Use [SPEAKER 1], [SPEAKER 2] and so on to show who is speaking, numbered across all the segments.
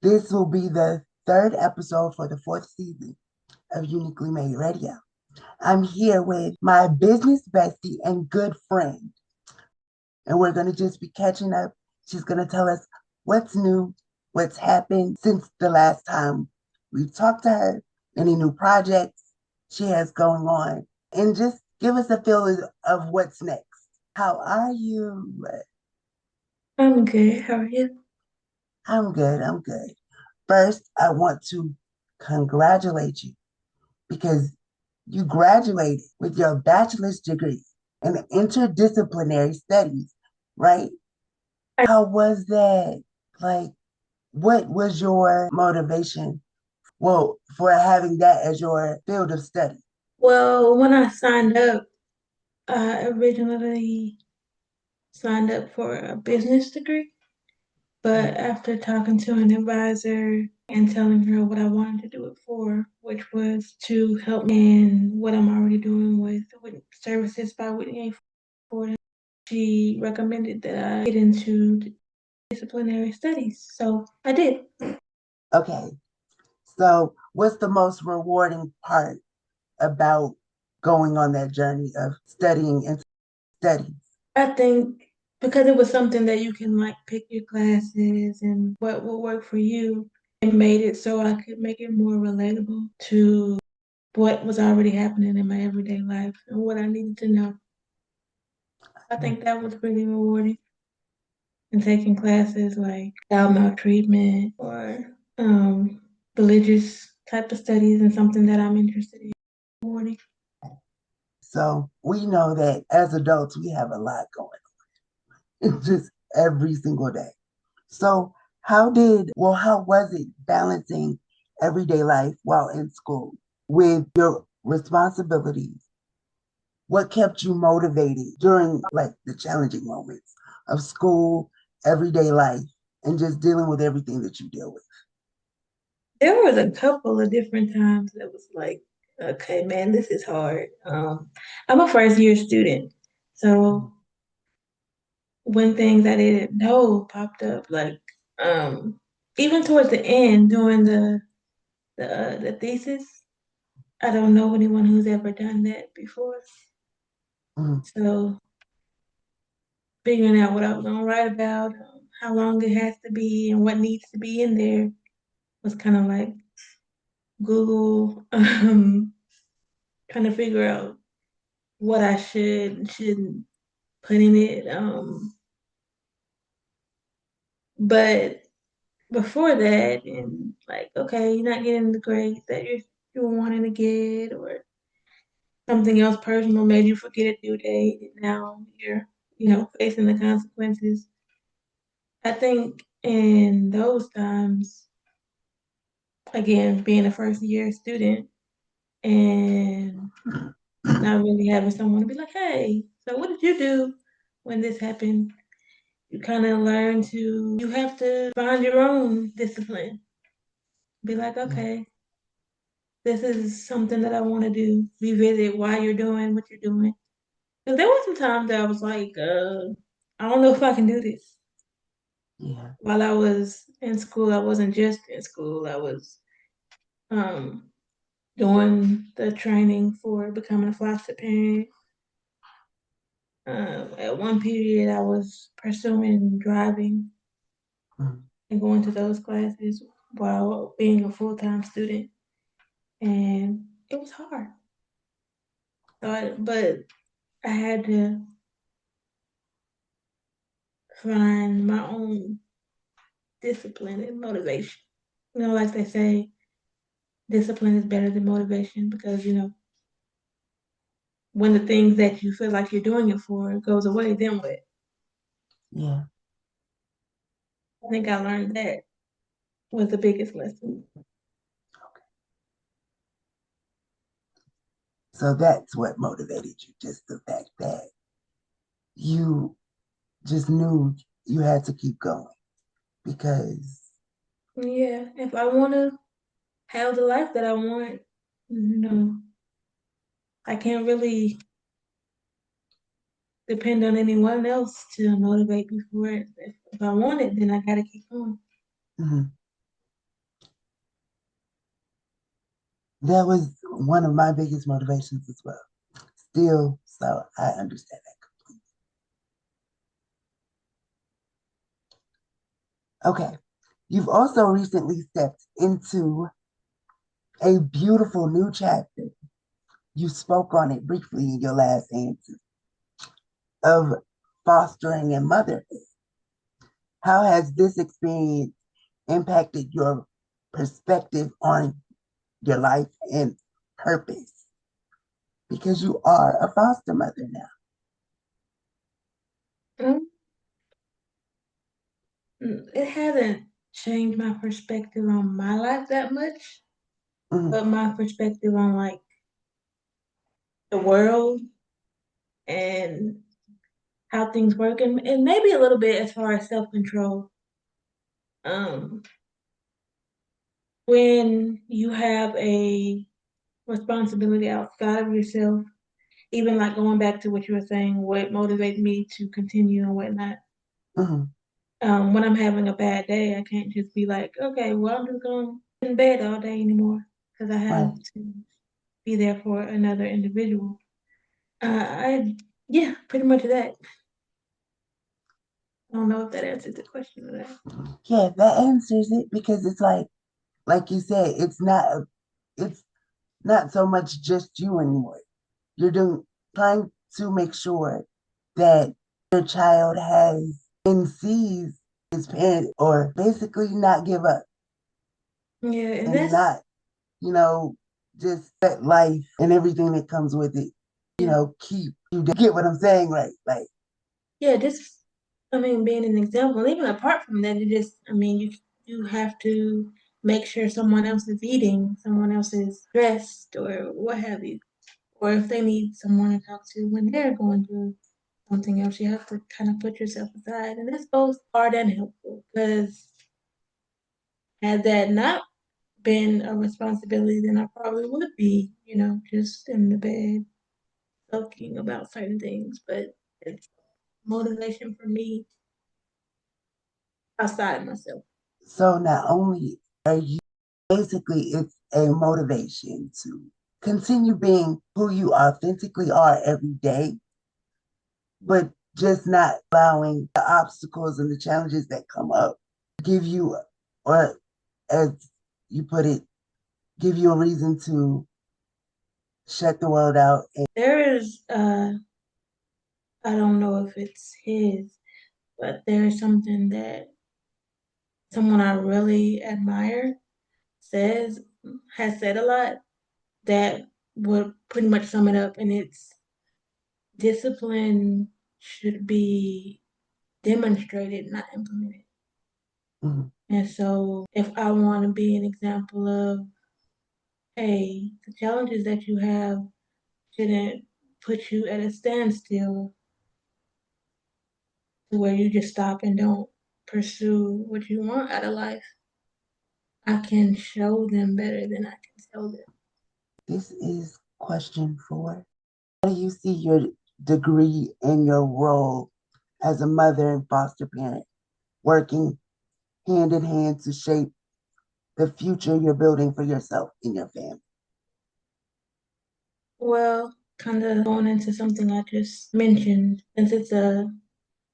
[SPEAKER 1] This will be the third episode for the fourth season of Uniquely Made Radio. I'm here with my business bestie and good friend, and we're going to just be catching up. She's going to tell us what's new, what's happened since the last time we talked to her, any new projects she has going on, and just give us a feel of what's next. How are you?
[SPEAKER 2] I'm good. How are you?
[SPEAKER 1] I'm good. I'm good. First, I want to congratulate you because you graduated with your bachelor's degree in interdisciplinary studies, right? How was that? Like, what was your motivation? Well, for having that as your field of study.
[SPEAKER 2] Well, when I signed up, I originally signed up for a business degree, but after talking to an advisor and telling her what I wanted to do it for, which was to help me in what I'm already doing with services by Whitney A, she recommended that I get into disciplinary studies. So I did.
[SPEAKER 1] Okay, so what's the most rewarding part about going on that journey of studying and studies?
[SPEAKER 2] I think because it was something that you can like pick your classes and what will work for you, it made it so I could make it more relatable to what was already happening in my everyday life and what I needed to know. I think that was really rewarding. And taking classes like child maltreatment or religious type of studies and something that I'm interested in. Rewarding.
[SPEAKER 1] So we know that as adults, we have a lot going on just every single day. So how was it balancing everyday life while in school with your responsibilities? What kept you motivated during like the challenging moments of school, everyday life, and just dealing with everything that you deal with?
[SPEAKER 2] There was a couple of different times that was like, okay, man, this is hard. I'm a first year student, so when things I didn't know popped up, like um, even towards the end doing the thesis, I don't know anyone who's ever done that before.
[SPEAKER 1] Mhm.
[SPEAKER 2] So figuring out what I was gonna write about, how long it has to be, and what needs to be in there was kind of like Google, trying to figure out what I should and shouldn't put in it. But before that, and like, okay, you're not getting the grades that you're wanting to get, or something else personal made you forget a due date, and now you're, facing the consequences. I think in those times, again, being a first year student and not really having someone to be like, hey, so what did you do when this happened? You kind of learn you have to find your own discipline. Be like,
[SPEAKER 1] Yeah.
[SPEAKER 2] okay, this is something that I want to do. Revisit why you're doing what you're doing. Because there were some times that I was like, I don't know if I can do this.
[SPEAKER 1] Yeah.
[SPEAKER 2] While I was in school, I wasn't just in school. I was um, doing the training for becoming a foster parent. At one period, I was pursuing driving
[SPEAKER 1] Mhm.
[SPEAKER 2] and going to those classes while being a full-time student, and it was hard. But I had to find my own discipline and motivation. Like they say, discipline is better than motivation because when the things that you feel like you're doing it for goes away, then what?
[SPEAKER 1] Yeah.
[SPEAKER 2] I think I learned that was the biggest lesson.
[SPEAKER 1] So that's what motivated you, just the fact that you just knew you had to keep going because
[SPEAKER 2] Yeah, if I want to have the life that I want, you know, I can't really depend on anyone else to motivate me for it. If I want it, then I gotta keep going.
[SPEAKER 1] mhm, That was one of my biggest motivations as well. Still, so I understand that. Okay. You've also recently stepped into a beautiful new chapter. You spoke on it briefly in your last answer of fostering and motherhood. How has this experience impacted your perspective on your life and purpose? Because you are a foster mother now.
[SPEAKER 2] Mm, It hasn't changed my perspective on my life that much,
[SPEAKER 1] Mhm,
[SPEAKER 2] but my perspective on like the world and how things work, and maybe a little bit as far as self control. Um, when you have a responsibility outside of yourself, even like going back to what you were saying, what motivates me to continue and whatnot.
[SPEAKER 1] mhm,
[SPEAKER 2] When I'm having a bad day, I can't just be like, okay, well, I'm just going to sit in bed all day anymore because I have
[SPEAKER 1] right.
[SPEAKER 2] to be there for another individual. Yeah, pretty much that. I don't know if that answers the question of that.
[SPEAKER 1] Yeah, that answers it because it's like you said, it's not so much just you anymore. You're doing trying to make sure that your child has and sees his parent or basically not give up
[SPEAKER 2] Yeah, and
[SPEAKER 1] and
[SPEAKER 2] that's
[SPEAKER 1] not, you know, just let life and everything that comes with it,
[SPEAKER 2] yeah,
[SPEAKER 1] keep you get what I'm saying, right? Like,
[SPEAKER 2] yeah. Just I mean, being an example. Even apart from that, I mean, you have to make sure someone else is eating, someone else is dressed, or what have you. Or if they need someone to talk to when they're going through something else, you have to kind of put yourself aside. And that's both hard and helpful because had that not been a responsibility, then I probably would be, just in the bed sulking about certain things. But it's motivation for me outside of myself.
[SPEAKER 1] so not only are you basically it's a motivation to continue being who you authentically are every day, but just not allowing the obstacles and the challenges that come up give you, or as you put it, give you a reason to shut the world out. And
[SPEAKER 2] There is, I don't know if it's his, but there is something that someone I really admire says has said a lot that would pretty much sum it up, and it's discipline should be demonstrated, not implemented.
[SPEAKER 1] mm,
[SPEAKER 2] And so, if I want to be an example of, hey, the challenges that you have shouldn't put you at a standstill to where you just stop and don't pursue what you want out of life. I can show them better than I can tell them.
[SPEAKER 1] this is question 4. How do you see your degree and your role as a mother and foster parent working hand in hand to shape the future you're building for yourself and your family?
[SPEAKER 2] Well, kind of going into something I just mentioned, since it's a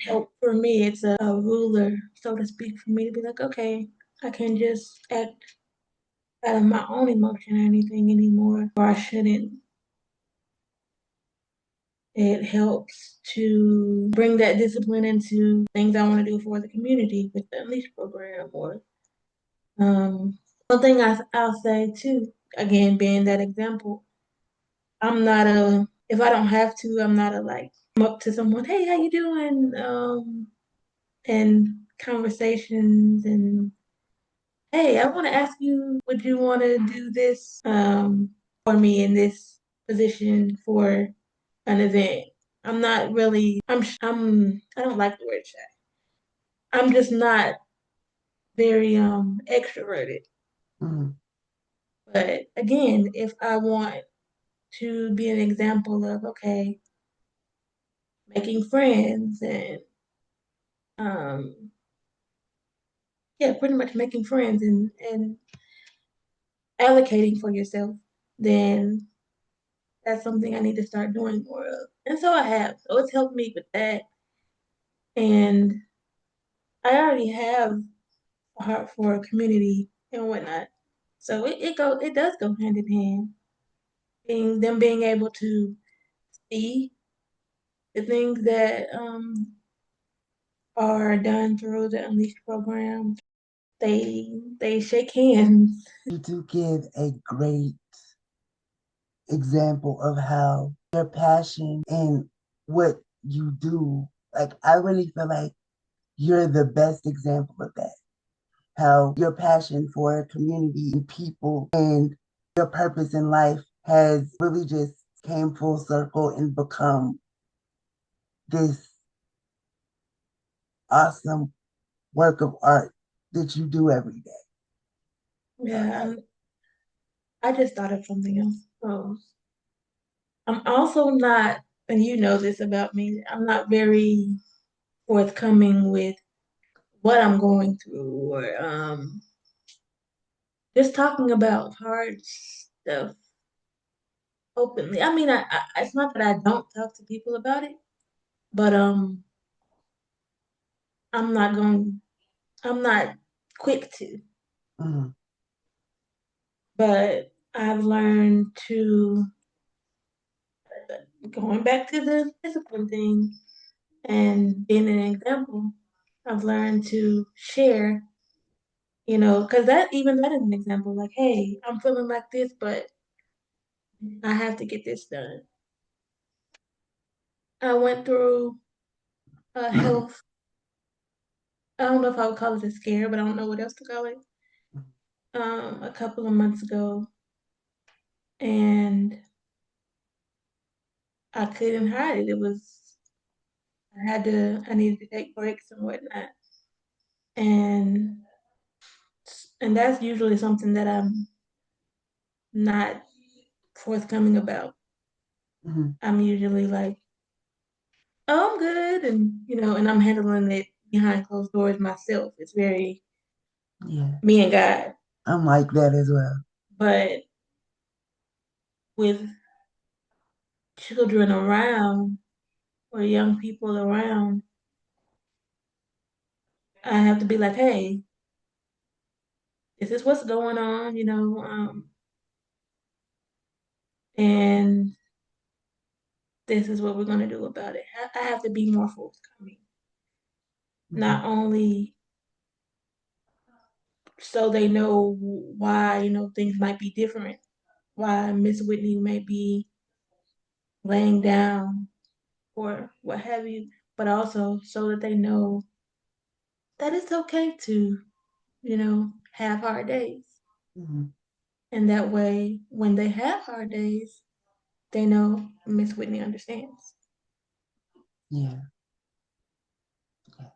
[SPEAKER 2] help for me, it's a ruler, so to speak, for me to be like, okay, I can just act out of my own emotion or anything anymore, or I shouldn't. It helps to bring that discipline into things I want to do for the community with the Unleash program. Or one thing I'll say too, again, being that example, I'm not if I don't have to, I'm not a like, come up to someone, hey, how you doing? And conversations and, hey, I want to ask you, would you want to do this for me in this position for an event? I'm not really. I don't like the word shy. I'm just not very extroverted.
[SPEAKER 1] Mm,
[SPEAKER 2] But again, if I want to be an example of, okay, making friends and um yeah, pretty much making friends and allocating for yourself. then that's something I need to start doing more of. And so I have. So it's helped me with that. And I already have a heart for community and whatnot. So it does go hand in hand. Being able to see the things that are done through the Unleashed program. They shake hands.
[SPEAKER 1] You do give a great example of how your passion and what you do, like, I really feel like you're the best example of that. How your passion for community and people and your purpose in life has really just came full circle and become this awesome work of art that you do every day.
[SPEAKER 2] Yeah, I just thought of something else. I'm also not, and you know this about me, I'm not very forthcoming with what I'm going through or just talking about hard stuff openly. I mean, it's not that I don't talk to people about it, but I'm not going, I'm not quick to.
[SPEAKER 1] Mhm.
[SPEAKER 2] But I've learned to, going back to the discipline thing and being an example, I've learned to share, because that is an example. Like, hey, I'm feeling like this, but I have to get this done. I went through a health, I don't know if I would call it a scare, but I don't know what else to call it, a couple of months ago. And I couldn't hide it. I needed to take breaks and whatnot. And and that's usually something that I'm not forthcoming about.
[SPEAKER 1] Mhm.
[SPEAKER 2] I'm usually like, oh, I'm good, and I'm handling it behind closed doors myself. It's very
[SPEAKER 1] Yeah,
[SPEAKER 2] me and God.
[SPEAKER 1] I'm like that as well.
[SPEAKER 2] But with children around or young people around, I have to be like, hey, this is what's going on, and this is what we're going to do about it. I have to be more forthcoming,
[SPEAKER 1] Mhm.
[SPEAKER 2] not only so they know why, things might be different, why Miss Whitney may be laying down or what have you, but also so that they know that it's okay to, have hard days.
[SPEAKER 1] Mhm.
[SPEAKER 2] And that way, when they have hard days, they know Miss Whitney understands.
[SPEAKER 1] Yeah, yeah.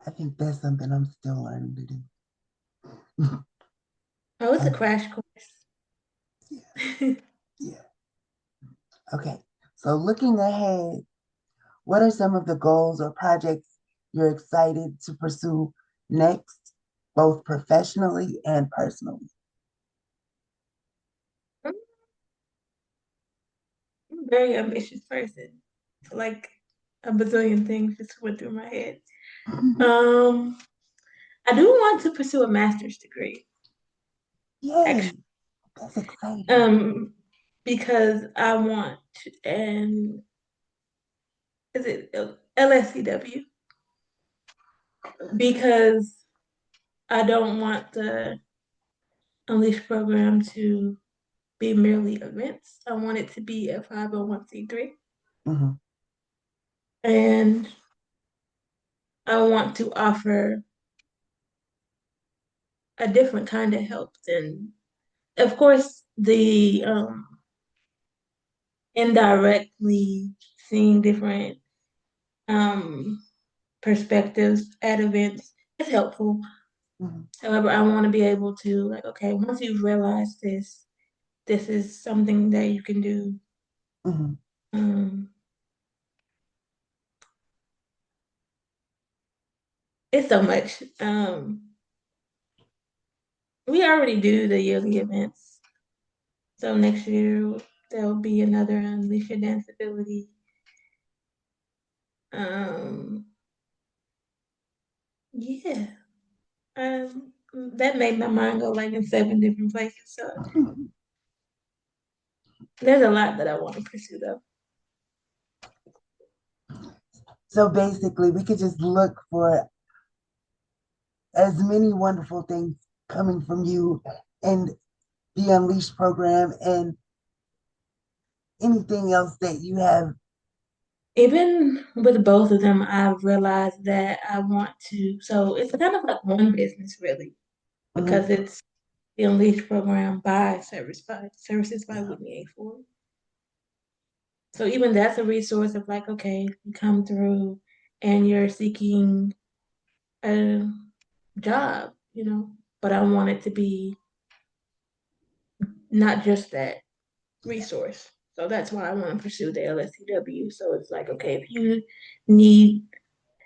[SPEAKER 1] I think that's something I'm still learning to do.
[SPEAKER 2] Oh, it's a
[SPEAKER 1] Um,
[SPEAKER 2] crash course.
[SPEAKER 1] yeah, yeah. Okay. So looking ahead, what are some of the goals or projects you're excited to pursue next, both professionally and personally?
[SPEAKER 2] I'm a very ambitious person. Like a bazillion things just went through my head. Um, I do want to pursue a master's degree,
[SPEAKER 1] Yay,
[SPEAKER 2] actually,
[SPEAKER 1] that's exciting.
[SPEAKER 2] um, because I want to, and is it LSCW? Because I don't want the Unleash program to be merely events. I want it to be a 501(c)(3),
[SPEAKER 1] Mhm.
[SPEAKER 2] and I want to offer a different kind of help than, of course, the indirectly seeing different um, perspectives at events is helpful.
[SPEAKER 1] Mhm.
[SPEAKER 2] However, I want to be able to, like, okay, once you've realized this is something that you can do.
[SPEAKER 1] Mhm.
[SPEAKER 2] Um, it's so much. We already do the yearly events. So next year there'll be another Unleash Your Dance Ability. Um, yeah. That made my mind go like in 7 different places. So there's a lot that I want to pursue though.
[SPEAKER 1] So basically, we could just look for as many wonderful things coming from you and the Unleashed program and anything else that you have.
[SPEAKER 2] Even with both of them, I've realized that I want to. So it's kind of like one business, really,
[SPEAKER 1] Mhm.
[SPEAKER 2] because it's the Unleash program by Services by
[SPEAKER 1] Yeah.
[SPEAKER 2] Whitney A. Ford. So even that's a resource of like, okay, you come through and you're seeking a job, but I want it to be not just that resource. So that's why I want to pursue the LSCW. So it's like, okay, if you need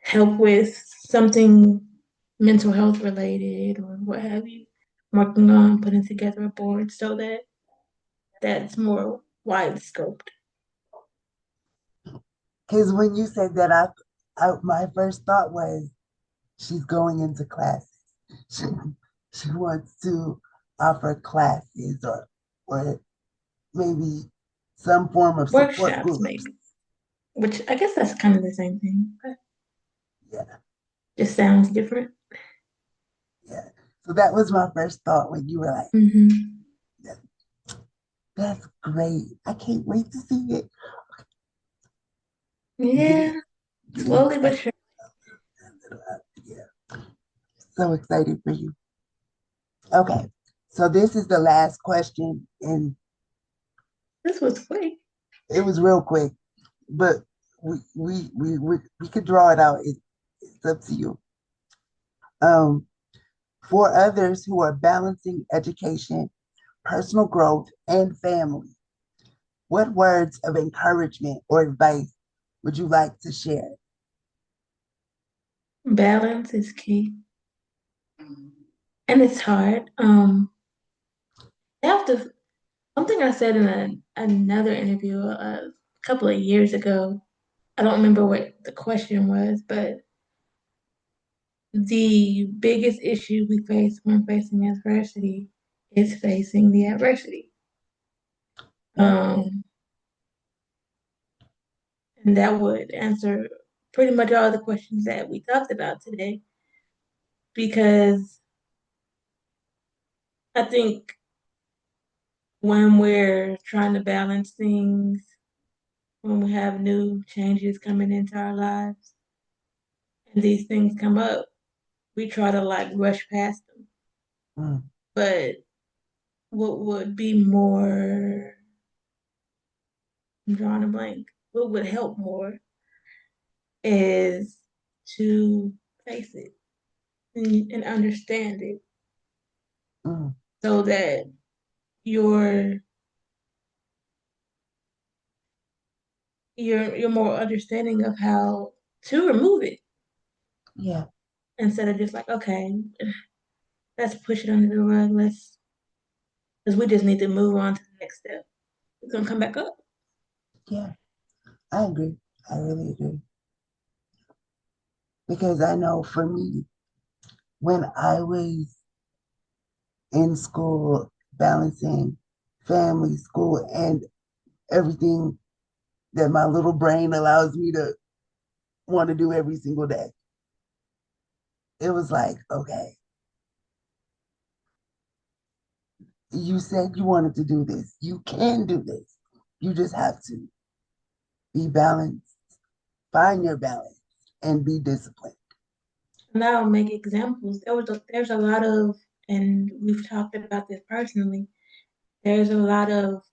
[SPEAKER 2] help with something mental health related or what have you, I'm working on putting together a board so that that's more wide scoped.
[SPEAKER 1] Because when you said that, my first thought was she's going into classes. She, she wants to offer classes or maybe some form of support
[SPEAKER 2] Workshops,
[SPEAKER 1] groups.
[SPEAKER 2] maybe, which I guess that's kind of the same thing, but
[SPEAKER 1] Yeah,
[SPEAKER 2] just sounds different.
[SPEAKER 1] yeah. So that was my first thought when you were like,
[SPEAKER 2] Hmm.
[SPEAKER 1] "Yeah, that's great. I can't wait to see it." I'm
[SPEAKER 2] Yeah,
[SPEAKER 1] getting
[SPEAKER 2] slowly but
[SPEAKER 1] excited.
[SPEAKER 2] sure.
[SPEAKER 1] Yeah, so excited for you. Okay, so this is the last question, and
[SPEAKER 2] This was quick.
[SPEAKER 1] it was real quick, but we could draw it out. It's up to you. Um, for others who are balancing education, personal growth, and family, what words of encouragement or advice would you like to share?
[SPEAKER 2] Balance is key, and it's hard. You have to. Something I said in another interview a couple of years ago. I don't remember what the question was, but the biggest issue we face when facing adversity is facing the adversity.
[SPEAKER 1] Yeah,
[SPEAKER 2] And that would answer pretty much all the questions that we talked about today because I think when we're trying to balance things, when we have new changes coming into our lives and these things come up, we try to like rush past them.
[SPEAKER 1] mm,
[SPEAKER 2] But what would be more, I'm drawing a blank, what would help more is to face it and understand it
[SPEAKER 1] mm,
[SPEAKER 2] so that you're you're more understanding of how to remove it
[SPEAKER 1] yeah,
[SPEAKER 2] instead of just like, okay, let's push it under the rug. Let's because we just need to move on to the next step. It's gonna come back up.
[SPEAKER 1] yeah. I agree. I really agree because I know for me, when I was in school, balancing family, school, and everything that my little brain allows me to want to do every single day, it was like, okay, you said you wanted to do this. You can do this. You just have to be balanced, find your balance, and be disciplined.
[SPEAKER 2] And I'll make examples. There's a lot of, and we've talked about this personally. There's a lot of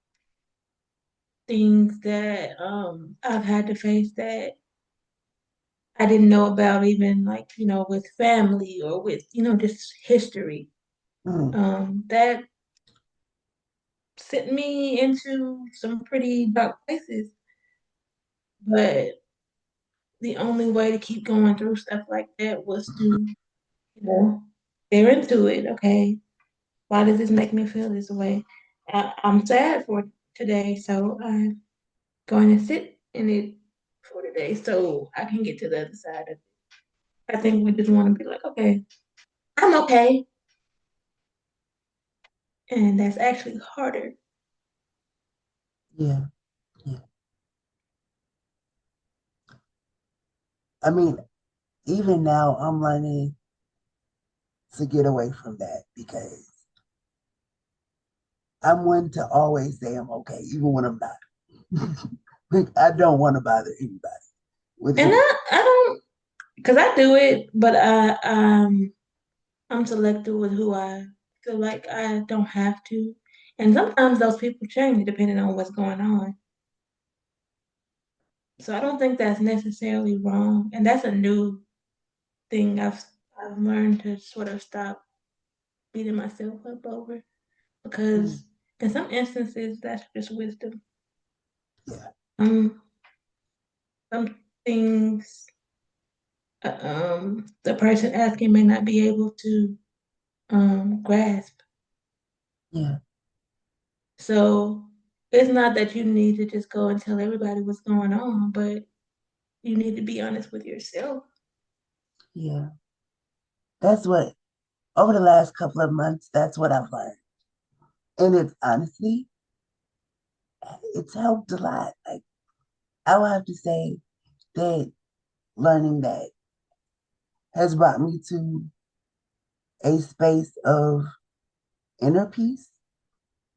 [SPEAKER 2] things that I've had to face that I didn't know about, even like with family or with just history.
[SPEAKER 1] Mm,
[SPEAKER 2] That sent me into some pretty dark places. But the only way to keep going through stuff like that was to, you know, stare into it. Okay, Why does this make me feel this way? I'm sad for today, so I'm going to sit in it for today so I can get to the other side of it. I think we just want to be like, okay, I'm okay. And that's actually harder.
[SPEAKER 1] Yeah, yeah. I mean, even now, I'm learning to get away from that because I'm one to always say I'm okay, even when I'm not. Like, I don't want to bother anybody with
[SPEAKER 2] And
[SPEAKER 1] anything.
[SPEAKER 2] I don't, because I do it, but I'm selective with who I feel like I don't have to. And sometimes those people change depending on what's going on. So I don't think that's necessarily wrong. And that's a new thing I've learned to sort of stop beating myself up over
[SPEAKER 1] Mm,
[SPEAKER 2] because in some instances that's just wisdom.
[SPEAKER 1] yeah,
[SPEAKER 2] Um, some things the person asking may not be able to grasp.
[SPEAKER 1] yeah,
[SPEAKER 2] So it's not that you need to just go and tell everybody what's going on, but you need to be honest with yourself.
[SPEAKER 1] yeah. That's what, over the last couple of months, that's what I've learned. And it's honestly, it's helped a lot. Like, I will have to say that learning that has brought me to a space of inner peace.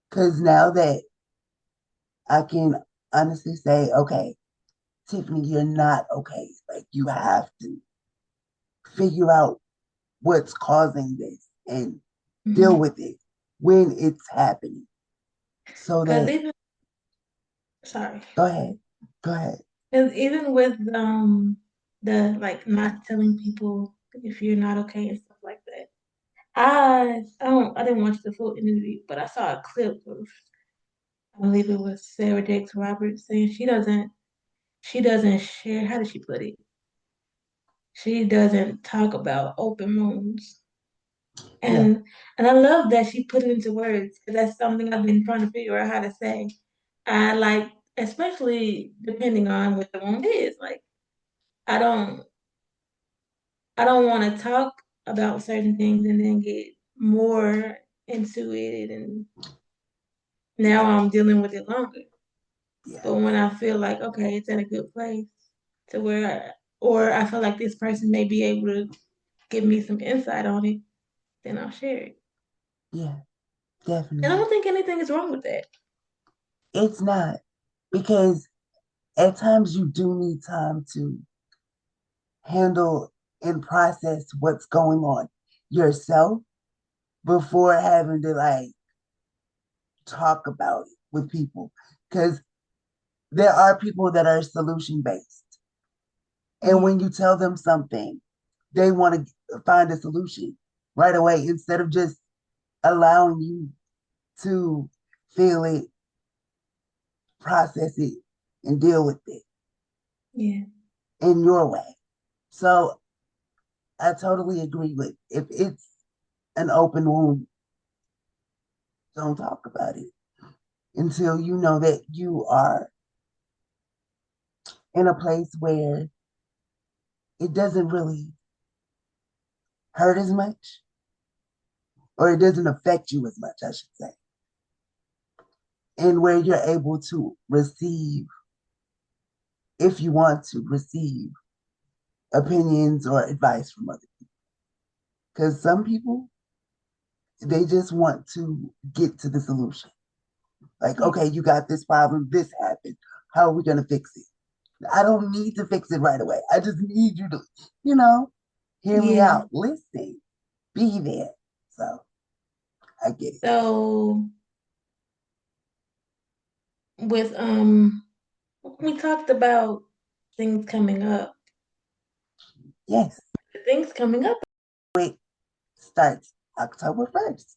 [SPEAKER 1] Because now that I can honestly say, okay, Tiffany, you're not okay. Like, you have to figure out what's causing this and deal
[SPEAKER 2] Because
[SPEAKER 1] with it when it's happening. So that,
[SPEAKER 2] even sorry,
[SPEAKER 1] go ahead, go ahead.
[SPEAKER 2] 'cause even with the like not telling people if you're not okay and stuff like that. I didn't watch the full interview, but I saw a clip of I believe it was Sarah Jakes Roberts saying she doesn't share, how did she put it? She doesn't talk about open wounds.
[SPEAKER 1] Yeah,
[SPEAKER 2] And I love that she put it into words because that's something I've been trying to figure out how to say. I like, especially depending on what the wound is. Like I don't I don't want to talk about certain things and then get more into it and now
[SPEAKER 1] yeah,
[SPEAKER 2] I'm dealing with it longer.
[SPEAKER 1] yeah,
[SPEAKER 2] But when I feel like okay, it's in a good place to or I feel like this person may be able to give me some insight on it, then I'll share it.
[SPEAKER 1] yeah,
[SPEAKER 2] And I
[SPEAKER 1] definitely.
[SPEAKER 2] don't think anything is wrong with that.
[SPEAKER 1] It's not because at times you do need time to handle and process what's going on yourself before having to like talk about it with people. Because there are people that are solution based. And
[SPEAKER 2] Yeah.
[SPEAKER 1] when you tell them something, they want to find a solution right away instead of just allowing you to feel it, process it, and deal with it
[SPEAKER 2] Yeah.
[SPEAKER 1] in your way. So I totally agree with if it's an open wound, don't talk about it until you know that you are in a place where it doesn't really hurt as much or it doesn't affect you as much, I should say, and where you're able to receive, if you want to receive opinions or advice from other people. Because some people, they just want to get to the solution. Like,
[SPEAKER 2] Yeah.
[SPEAKER 1] okay, you got this problem, this happened. How are we going to fix it? I don't need to fix it right away. I just need you to, you know, hear me
[SPEAKER 2] Yeah.
[SPEAKER 1] out, listen, be there. So I get it.
[SPEAKER 2] So with we talked about things coming up.
[SPEAKER 1] Yes,
[SPEAKER 2] The things coming up.
[SPEAKER 1] it starts October 1st.